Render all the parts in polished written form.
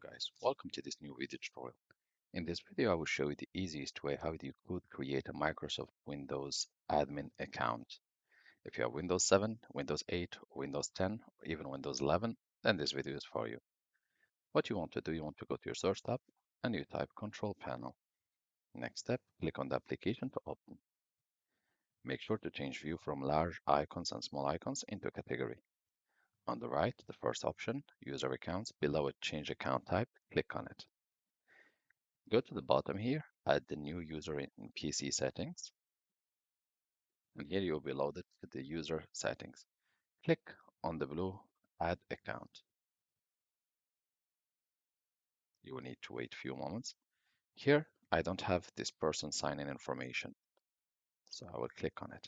Guys, welcome to this new video tutorial. In this video I will show you the easiest way how you could create a Microsoft Windows admin account. If you have Windows 7, Windows 8, Windows 10, or even Windows 11, then this video is for you. What you want to do, you want to go to your search tab and you type Control Panel. Next step, click on the application to open. Make sure to change view from large icons and small icons into category. On the right, the first option, User Accounts, below it, Change Account Type, click on it. Go to the bottom here, add the new user in PC settings, and here you will be loaded to the user settings. Click on the blue Add Account. You will need to wait a few moments. Here, I don't have this person sign-in information, so I will click on it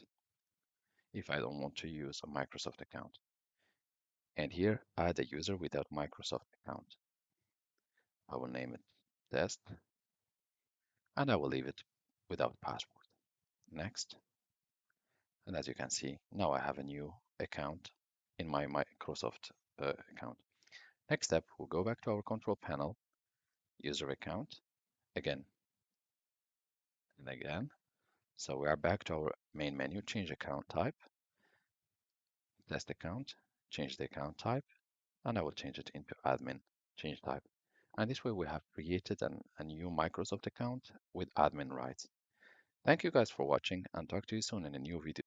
if I don't want to use a Microsoft account. And here, add a user without Microsoft account. I will name it Test, and I will leave it without password. Next. And as you can see, now I have a new account in my Microsoft account. Next step, we'll go back to our control panel, user account, again and again. So we are back to our main menu, change account type, test account, change the account type, and I will change it into admin, change type. And this way we have created a new Microsoft account with admin rights. Thank you guys for watching and talk to you soon in a new video.